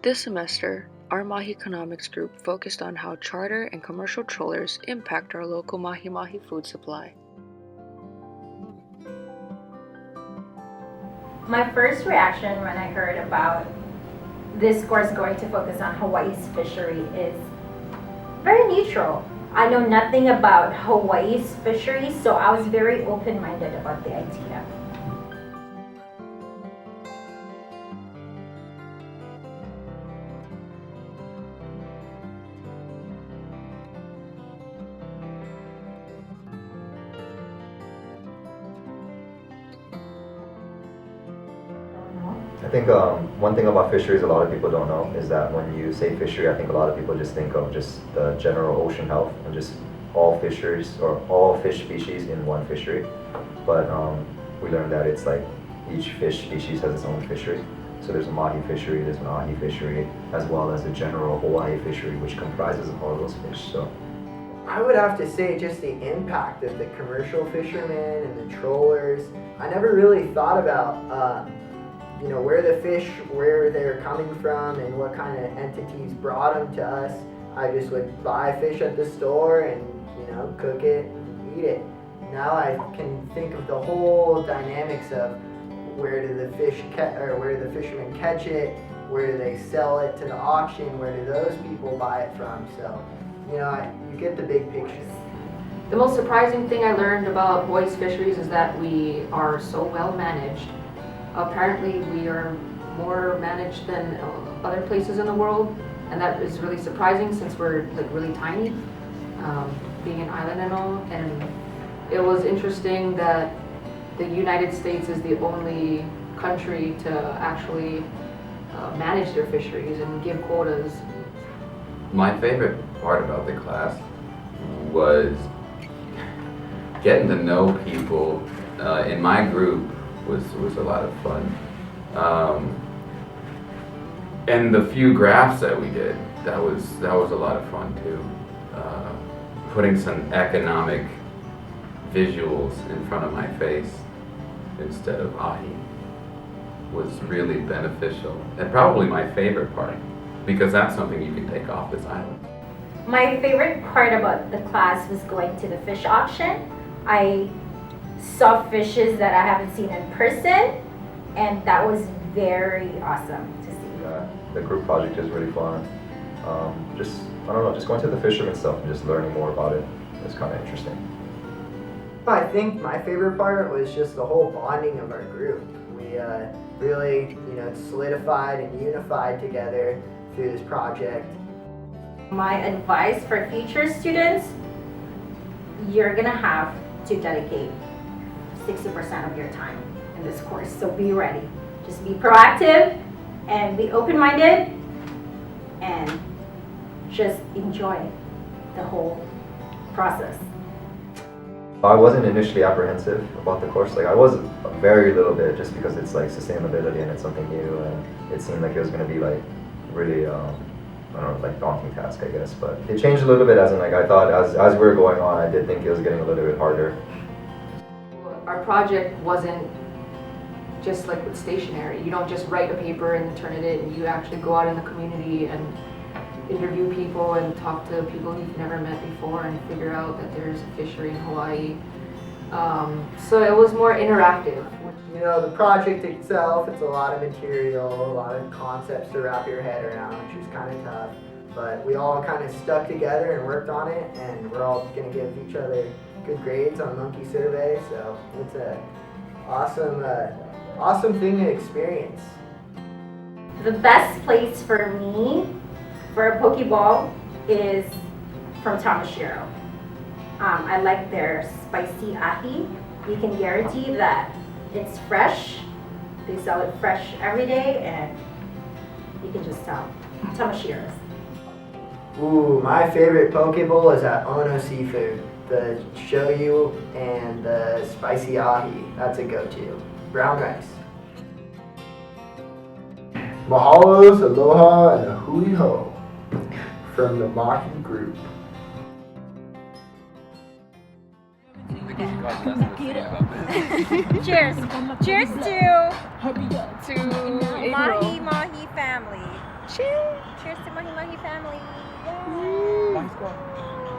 This semester, our Mahi Economics group focused on how charter and commercial trawlers impact our local mahi-mahi food supply. My first reaction when I heard about this course going to focus on Hawaii's fishery is very neutral. I know nothing about Hawaii's fisheries, so I was very open-minded about the idea. I think one thing about fisheries a lot of people don't know is that when you say fishery, I think a lot of people just think of just the general ocean health and just all fisheries or all fish species in one fishery. But we learned that it's like each fish species has its own fishery. So there's a Mahi fishery, there's an Ahi fishery, as well as a general Hawaii fishery, which comprises of all those fish. So I would have to say just the impact of the commercial fishermen and the trawlers. I never really thought about where the fish, where they're coming from and what kind of entities brought them to us. I just would buy fish at the store and cook it and eat it. Now I can think of the whole dynamics of where do the fishermen catch it, where do they sell it to the auction, where do those people buy it from. So you get the big picture. The most surprising thing I learned about Hawaii's fisheries is that we are so well managed. Apparently we are more managed than other places in the world, and that is really surprising since we're really tiny, being an island and all. And it was interesting that the United States is the only country to actually manage their fisheries and give quotas. My favorite part about the class was getting to know people. In my group was a lot of fun, and the few graphs that we did, that was a lot of fun too. Putting some economic visuals in front of my face instead of ahi was really beneficial, and probably my favorite part, because that's something you can take off this island. My favorite part about the class was going to the fish auction. I saw fishes that I haven't seen in person, and that was very awesome to see. The group project is really fun. Just going to the fisherman stuff and just learning more about it is kind of interesting. I think my favorite part was just the whole bonding of our group. We really solidified and unified together through this project. My advice for future students, you're gonna have to dedicate 60% of your time in this course, so be ready. Just be proactive and be open-minded and just enjoy the whole process. I wasn't initially apprehensive about the course. I was a very little bit, just because it's sustainability and it's something new, and it seemed like it was going to be really daunting task, I guess. But it changed a little bit as I thought as we were going on, I did think it was getting a little bit harder. Our project wasn't just with stationery. You don't just write a paper and turn it in. You actually go out in the community and interview people and talk to people you've never met before and figure out that there's a fishery in Hawaii. So it was more interactive. The project itself, it's a lot of material, a lot of concepts to wrap your head around, which is kind of tough. But we all kind of stuck together and worked on it, and we're all going to give each other good grades on Monkey Survey. So it's an awesome thing to experience. The best place for me for a Pokeball is from Tamashiro. I like their spicy ahi. You can guarantee that it's fresh. They sell it fresh every day, and you can just tell. Tamashiro's. Ooh, my favorite Pokeball is at Ono Seafood. The shoyu and the spicy ahi, that's a go-to. Brown rice. Mahalos, aloha, and a hui ho from the Mahi group. Cheers. Cheers to Mahi family. Cheers. Cheers to Mahi Mahi family. Yay! MahiSquad.